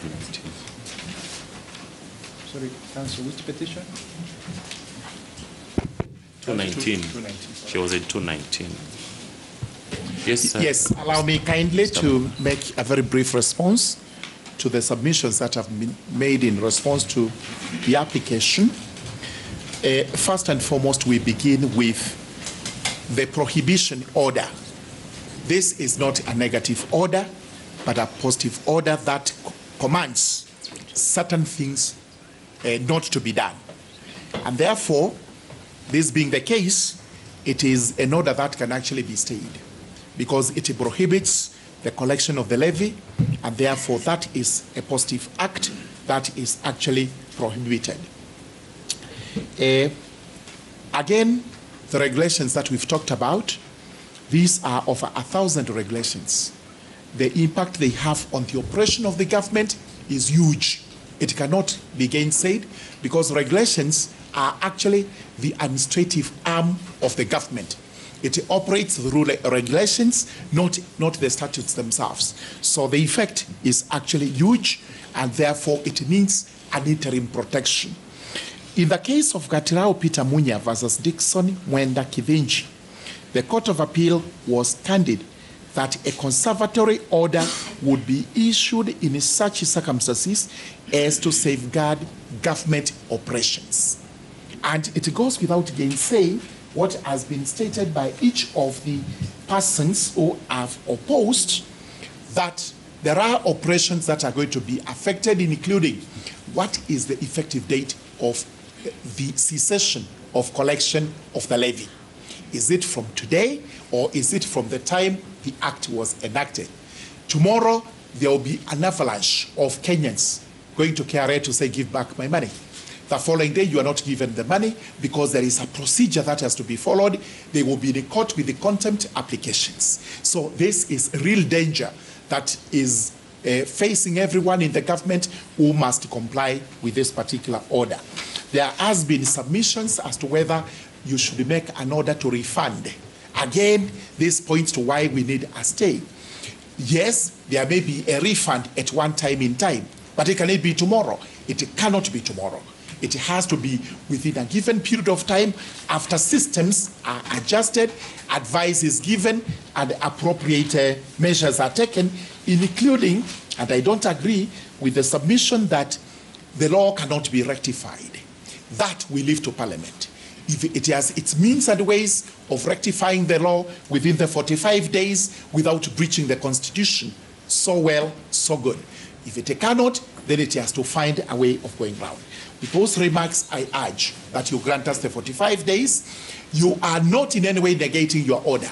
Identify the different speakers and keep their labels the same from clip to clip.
Speaker 1: 219.
Speaker 2: Sorry, Council, which petition?
Speaker 1: 219.
Speaker 2: 219.
Speaker 1: She was at 219. Yes, sir.
Speaker 3: Yes, allow me kindly to make a very brief response to the submissions that have been made in response to the application. First and foremost, we begin with the prohibition order. This is not a negative order, but a positive order that commands certain things not to be done. And therefore, this being the case, it is an order that can actually be stayed because it prohibits the collection of the levy, and therefore that is a positive act that is actually prohibited. Again, the regulations that we've talked about, these are over 1,000 regulations. The impact they have on the operation of the government is huge. It cannot be gainsaid because regulations are actually the administrative arm of the government. It operates through regulations, not the statutes themselves. So the effect is actually huge, and therefore it needs an interim protection. In the case of Gatirao Peter Munya versus Dixon Mwenda Kivinji, the Court of Appeal was candid that a conservatory order would be issued in such circumstances as to safeguard government operations. And it goes without gainsaying what has been stated by each of the persons who have opposed, that there are operations that are going to be affected, including what is the effective date of the cessation of collection of the levy. Is it from today, or is it from the time the act was enacted? Tomorrow, there will be an avalanche of Kenyans going to KRA to say, give back my money. The following day, you are not given the money because there is a procedure that has to be followed. They will be in court with the contempt applications. So this is a real danger that is facing everyone in the government who must comply with this particular order. There has been submissions as to whether you should make an order to refund. Again, this points to why we need a stay. Yes, there may be a refund at one time in time, but it cannot be tomorrow. It cannot be tomorrow. It has to be within a given period of time after systems are adjusted, advice is given, and appropriate measures are taken, including, and I don't agree with the submission that the law cannot be rectified. That we leave to Parliament. If it has its means and ways of rectifying the law within the 45 days without breaching the Constitution, so well, so good. If it cannot, then it has to find a way of going round. With those remarks, I urge that you grant us the 45 days. You are not in any way negating your order.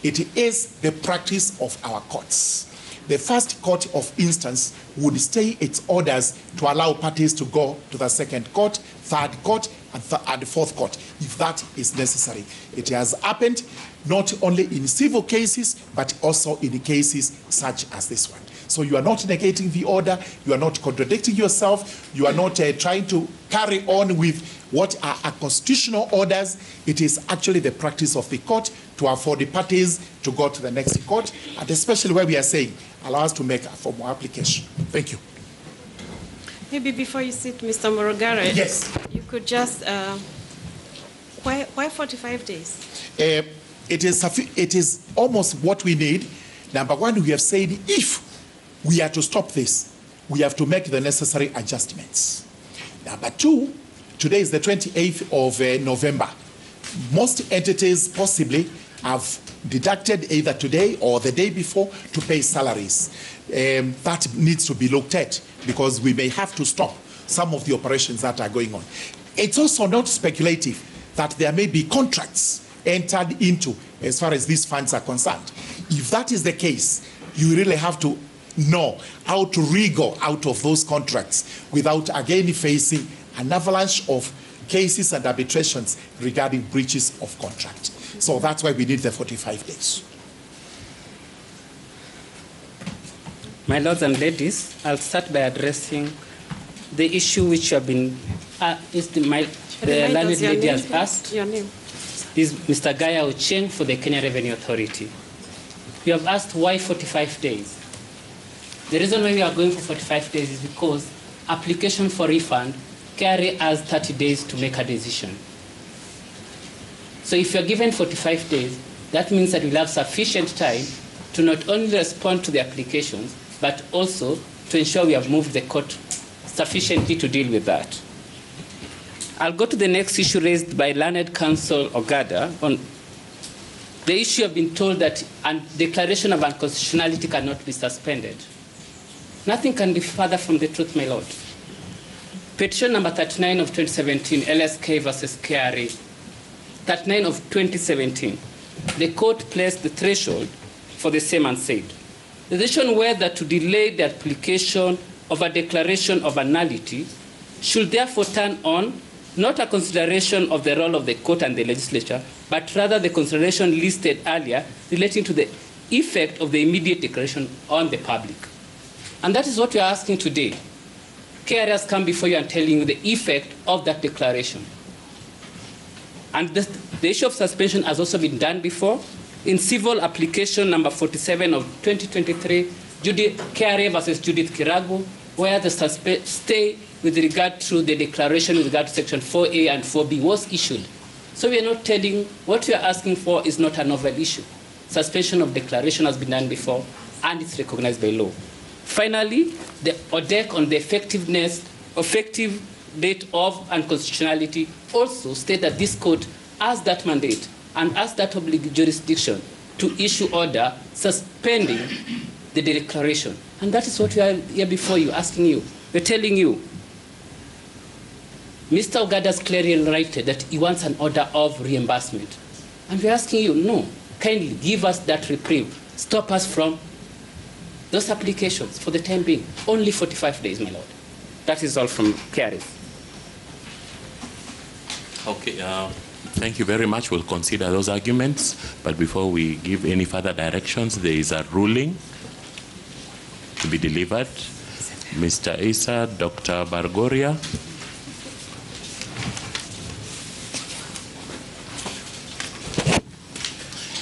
Speaker 3: It is the practice of our courts. The first court of instance would stay its orders to allow parties to go to the second court, third court, and fourth court, if that is necessary. It has happened not only in civil cases, but also in cases such as this one. So you are not negating the order, you are not contradicting yourself, you are not trying to carry on with what are constitutional orders. It is actually the practice of the court to afford the parties to go to the next court, and especially where we are saying, allow us to make a formal application. Thank you.
Speaker 4: Maybe before you sit, Mr. Morogara,
Speaker 3: yes,
Speaker 4: you could just, why 45 days?
Speaker 3: It is almost what we need. Number one, we have said if we are to stop this, we have to make the necessary adjustments. Number two, today is the 28th of November. Most entities possibly have deducted either today or the day before to pay salaries. That needs to be looked at because we may have to stop some of the operations that are going on. It's also not speculative that there may be contracts entered into as far as these funds are concerned. If that is the case, you really have to know how to wriggle out of those contracts without again facing an avalanche of cases and arbitrations regarding breaches of contract. So that's why we need the 45 days.
Speaker 5: My lords and ladies, I'll start by addressing the issue which have been the learned lady has asked.
Speaker 4: Your name.
Speaker 5: This is Mr. Gaya Ocheng for the Kenya Revenue Authority. You have asked why 45 days. The reason why we are going for 45 days is because application for refund carry has 30 days to make a decision. So if you're given 45 days, that means that we'll have sufficient time to not only respond to the applications, but also to ensure we have moved the court sufficiently to deal with that. I'll go to the next issue raised by Learned Counsel Ogada on the issue of being told that a declaration of unconstitutionality cannot be suspended. Nothing can be further from the truth, my lord. Petition number 39 of 2017, LSK versus KRA, 39 of 2017, the court placed the threshold for the same and said, the decision whether to delay the application of a declaration of nullity should therefore turn on not a consideration of the role of the court and the legislature, but rather the consideration listed earlier relating to the effect of the immediate declaration on the public. And that is what we are asking today. KRA has come before you and telling you the effect of that declaration. And the issue of suspension has also been done before. In civil application number 47 of 2023, KRA versus Judith Kiragu, where the stay with regard to the declaration with regard to section 4A and 4B was issued. So we are not telling, what we are asking for is not a novel issue. Suspension of declaration has been done before, and it's recognized by law. Finally, the ODEC on the effective date of unconstitutionality also state that this court has that mandate and has that obligatory jurisdiction to issue order suspending the declaration. And that is what we are here before you, asking you. We're telling you, Mr. Ogada has clearly written that he wants an order of reimbursement. And we're asking you, no, kindly give us that reprieve. Stop us from those applications for the time being. Only 45 days, my lord. That is all from KRA.
Speaker 1: Okay, thank you very much. We'll consider those arguments. But before we give any further directions, there is a ruling to be delivered. Mr. Isa, Dr. Bargoria.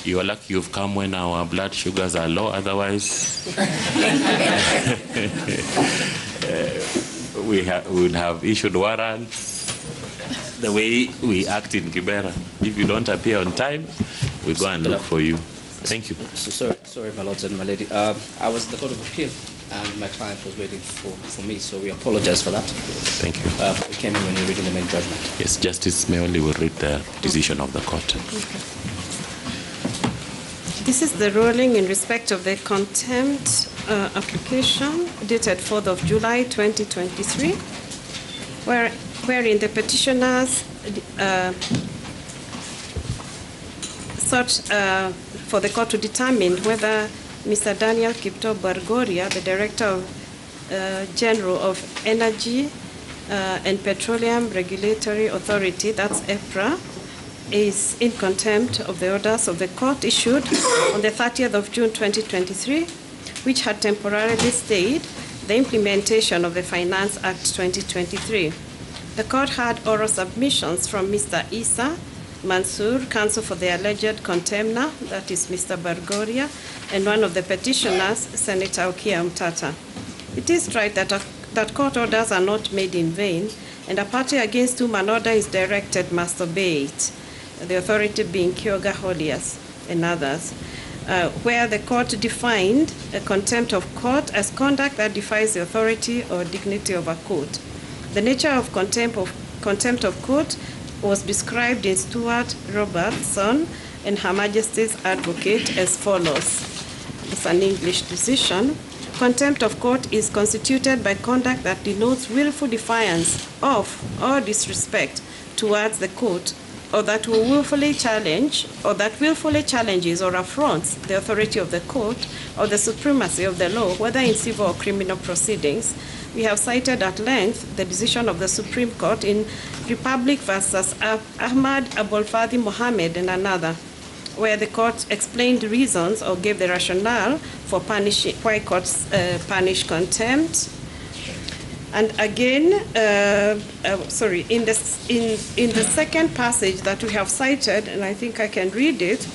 Speaker 1: You're lucky you've come when our blood sugars are low, otherwise we would have issued warrants the way we act in Kibera. If you don't appear on time, we go and look for you. Thank you.
Speaker 2: So, sorry, my lords and my lady. I was at the Court of Appeal, and my client was waiting for me, so we apologize for that.
Speaker 1: Thank you.
Speaker 2: We came in when you're reading the main judgment.
Speaker 1: Yes, Justice Meoli will read the decision of the court.
Speaker 4: Okay. This is the ruling in respect of the contempt application dated 4th of July 2023, wherein the petitioners sought for the court to determine whether Mr. Daniel Kipto Bargoria, the Director General of Energy and Petroleum Regulatory Authority, that's EPRA, is in contempt of the orders of the court issued on the 30th of June 2023, which had temporarily stayed the implementation of the Finance Act 2023. The court had oral submissions from Mr. Isa Mansour, counsel for the alleged contemner, that is Mr. Bargoria, and one of the petitioners, Senator Okia Mtata. It is right that court orders are not made in vain, and a party against whom an order is directed must obey it, the authority being Kyoga Holias and others, where the court defined a contempt of court as conduct that defies the authority or dignity of a court. The nature of contempt of court was described in Stuart Robertson and Her Majesty's Advocate as follows. It's an English decision. Contempt of court is constituted by conduct that denotes willful defiance of or disrespect towards the court, or that will willfully challenge, or that willfully challenges or affronts the authority of the court or the supremacy of the law, whether in civil or criminal proceedings. We have cited at length the decision of the Supreme Court in Republic versus Ahmad Abolfadi Mohammed and another, where the court explained reasons or gave the rationale for punishing, why courts punish contempt. And again, in the second passage that we have cited, and I think I can read it,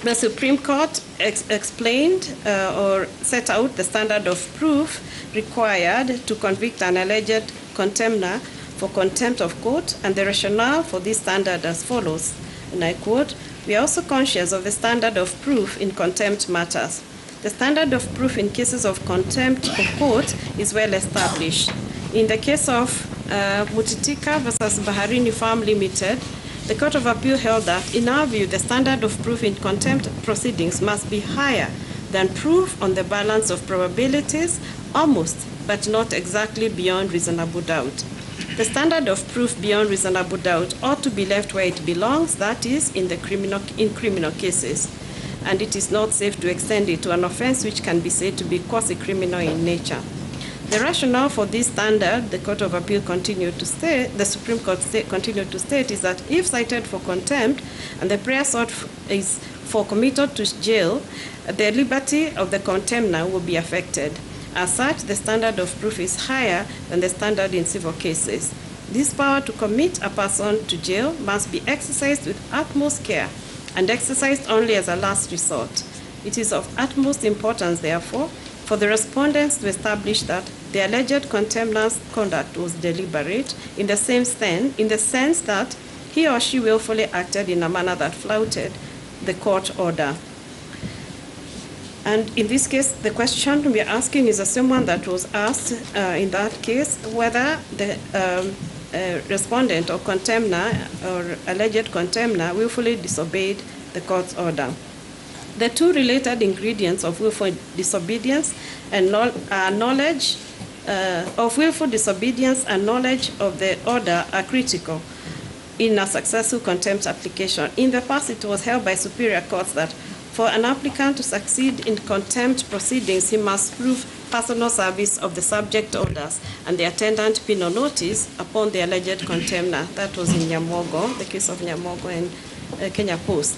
Speaker 4: The Supreme Court explained or set out the standard of proof required to convict an alleged contemner for contempt of court, and the rationale for this standard as follows, and I quote, "We are also conscious of the standard of proof in contempt matters. The standard of proof in cases of contempt of court is well established. In the case of Mutitika versus Baharini Farm Limited, the Court of Appeal held that, in our view, the standard of proof in contempt proceedings must be higher than proof on the balance of probabilities, almost, but not exactly beyond reasonable doubt. The standard of proof beyond reasonable doubt ought to be left where it belongs, that is, in criminal cases, and it is not safe to extend it to an offense which can be said to be quasi-criminal in nature. The rationale for this standard, the Court of Appeal continued to state, the Supreme Court continued to state, is that if cited for contempt and the prayer sought is for committal to jail, the liberty of the contemner will be affected. As such, the standard of proof is higher than the standard in civil cases. This power to commit a person to jail must be exercised with utmost care and exercised only as a last resort. It is of utmost importance, therefore, for the respondents to establish that the alleged contemner's conduct was deliberate in the sense that he or she willfully acted in a manner that flouted the court order. And in this case, the question we are asking is the same one that was asked in that case, whether the respondent or contemner or alleged contemner willfully disobeyed the court's order. The two related ingredients of willful disobedience and knowledge of willful disobedience and knowledge of the order are critical in a successful contempt application. In the past, it was held by superior courts that for an applicant to succeed in contempt proceedings, he must prove personal service of the subject orders and the attendant penal notice upon the alleged contemner. That was in Nyamogo, the case of Nyamogo and Kenya Post.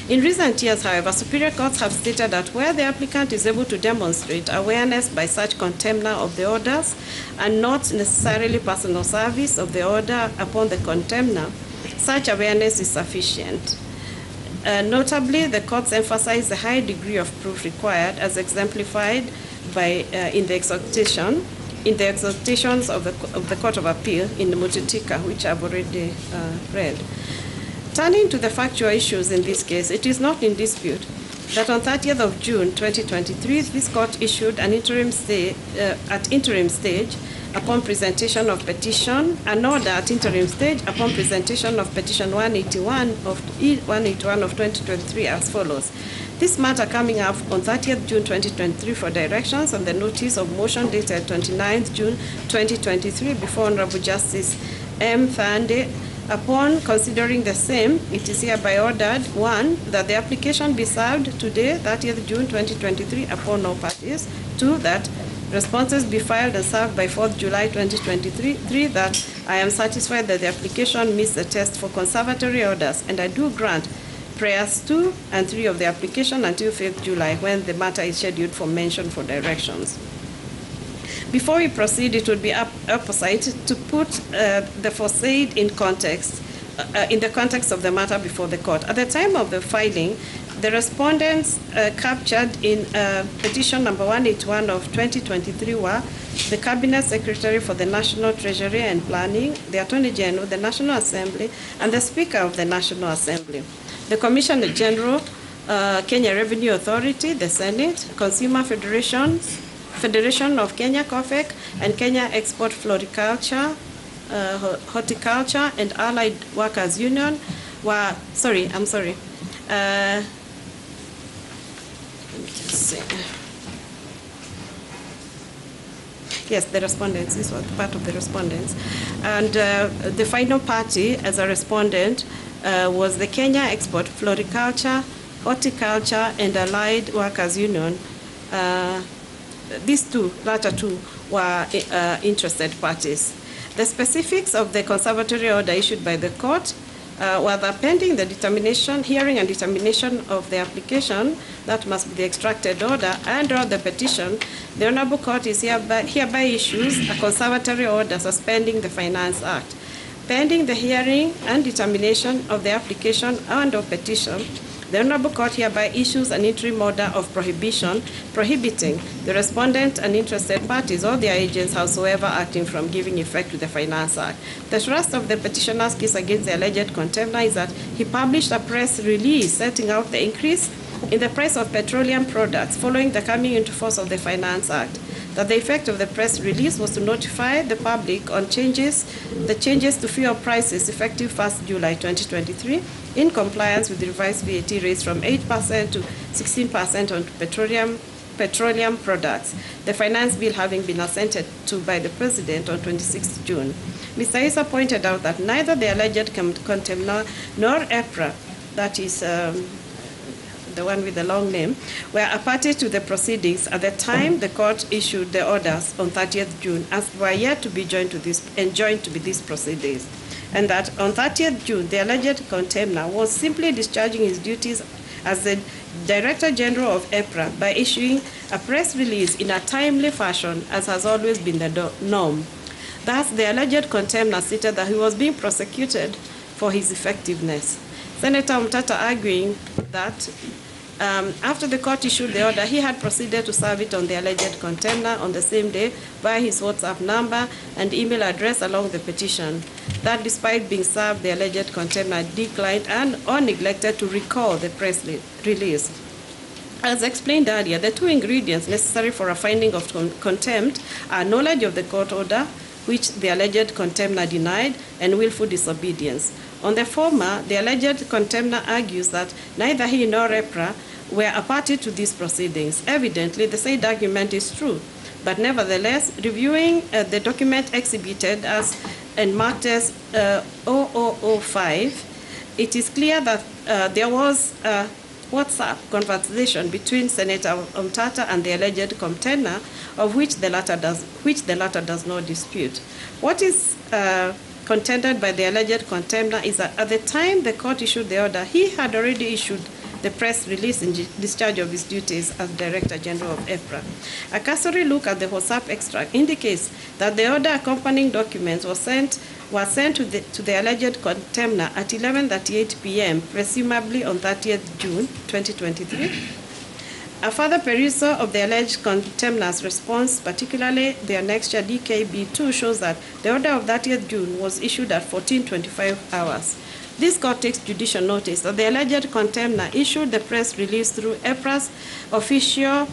Speaker 4: In recent years, however, superior courts have stated that where the applicant is able to demonstrate awareness by such contemner of the orders and not necessarily personal service of the order upon the contemner, such awareness is sufficient. Notably, the courts emphasize the high degree of proof required as exemplified by in the exhortations of the Court of Appeal in the Mutitika, which I've already read. Turning to the factual issues in this case, it is not in dispute that on 30th of June 2023, this court issued an interim stay at interim stage upon presentation of petition, an order at interim stage upon presentation of petition 181 of 2023 as follows. This matter coming up on 30th June 2023 for directions on the notice of motion dated 29th June 2023 before Honorable Justice M. Thande. Upon considering the same, it is hereby ordered, 1, that the application be served today, 30th June 2023, upon all parties. 2, that responses be filed and served by 4th July 2023. 3, that I am satisfied that the application meets the test for conservatory orders, and I do grant prayers 2 and 3 of the application until 5th July, when the matter is scheduled for mention for directions. Before we proceed, it would be apposite to put the foresaid in context, in the context of the matter before the court. At the time of the filing, the respondents captured in petition number 181 of 2023 were the Cabinet Secretary for the National Treasury and Planning, the Attorney General, the National Assembly, and the Speaker of the National Assembly. The Commissioner General, Kenya Revenue Authority, the Senate, Consumer Federation of Kenya, COFEC, and Kenya Export Floriculture, Horticulture, and Allied Workers Union were, let me just see. Yes, the respondents, this was part of the respondents. And the final party as a respondent was the Kenya Export Floriculture, Horticulture, and Allied Workers Union. These latter two were interested parties. The specifics of the conservatory order issued by the court were that pending the hearing and determination of the application, that must be the extracted order, and/or the petition, the Honorable Court is hereby issues a conservatory order suspending the Finance Act. Pending the hearing and determination of the application and/or petition, The Honorable Court hereby issues an interim order of prohibition prohibiting the respondent and interested parties or their agents howsoever acting from giving effect to the Finance Act. The thrust of the petitioner's case against the alleged contender is that he published a press release setting out the increase in the price of petroleum products following the coming into force of the Finance Act. That the effect of the press release was to notify the public on the changes to fuel prices effective 1st July 2023 in compliance with the revised VAT rates from 8% to 16% on petroleum products, the finance bill having been assented to by the President on 26 June. Mr. Issa pointed out that neither the alleged contender nor EPRA, that is the one with the long name, were a party to the proceedings at the time the court issued the orders on 30th June, as were yet to be joined to these proceedings. And that on 30th June, the alleged contender was simply discharging his duties as the Director General of EPRA by issuing a press release in a timely fashion, as has always been the norm. Thus, the alleged contender stated that he was being prosecuted for his effectiveness. Senator Mtata arguing that after the court issued the order, he had proceeded to serve it on the alleged contender on the same day via his WhatsApp number and email address along the petition. That despite being served, the alleged contender declined or neglected to recall the press release. As explained earlier, the two ingredients necessary for a finding of contempt are knowledge of the court order, which the alleged contender denied, and willful disobedience. On the former, the alleged contender argues that neither he nor EPRA were a party to these proceedings. Evidently, the said argument is true, but nevertheless, reviewing the document exhibited as and marked as 0005, it is clear that there was a WhatsApp conversation between Senator Mtata and the alleged contender, of which the latter does not dispute. What is contended by the alleged contender is that at the time the court issued the order, he had already issued the press release in discharge of his duties as Director General of EPRA. A cursory look at the WhatsApp extract indicates that the order accompanying documents was sent to the alleged contender at 11:38 p.m., presumably on 30th June 2023. A further perusal of the alleged contemner's response, particularly the annexure DKB2, shows that the order of 30th June was issued at 14:25 hours. This court takes judicial notice that the alleged contender issued the press release through EPRA's official,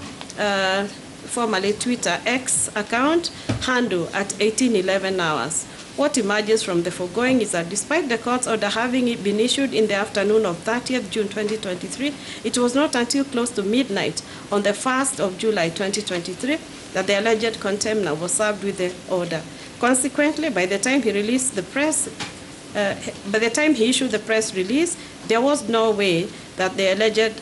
Speaker 4: formerly Twitter X account handle at 18:11 hours. What emerges from the foregoing is that despite the court's order having been issued in the afternoon of 30th June 2023, it was not until close to midnight on the 1st of July 2023 that the alleged contender was served with the order. Consequently, by the time he released the press, by the time he issued the press release, there was no way that the alleged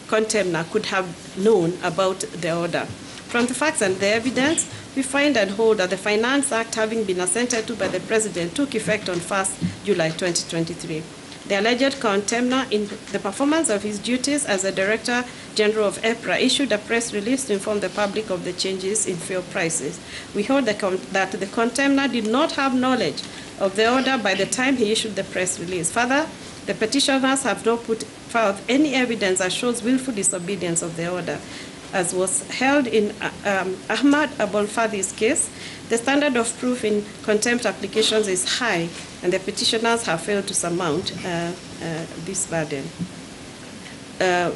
Speaker 4: contender could have known about the order. From the facts and the evidence, we find and hold that the Finance Act, having been assented to by the President, took effect on 1st July 2023. The alleged contender, in the performance of his duties as the Director General of EPRA, issued a press release to inform the public of the changes in fuel prices. We hold that the contender did not have knowledge of the order by the time he issued the press release. Further, the petitioners have not put forth any evidence that shows willful disobedience of the order. As was held in Ahmad Abolfadi's case, the standard of proof in contempt applications is high, and the petitioners have failed to surmount this burden.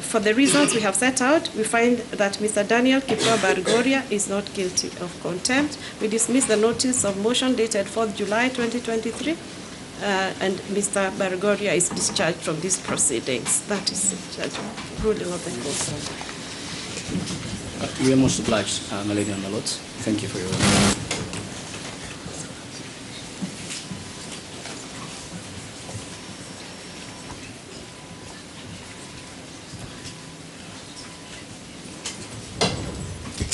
Speaker 4: For the reasons we have set out, we find that Mr. Daniel Kipto Bargoria is not guilty of contempt. We dismiss the notice of motion dated 4th July 2023, and Mr. Bargoria is discharged from these proceedings. That is the ruling of the court.
Speaker 2: We are most obliged, my lady and my lords. Thank you for your work.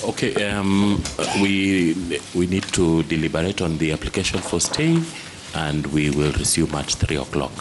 Speaker 1: Okay, we need to deliberate on the application for stay, and we will resume at 3 o'clock.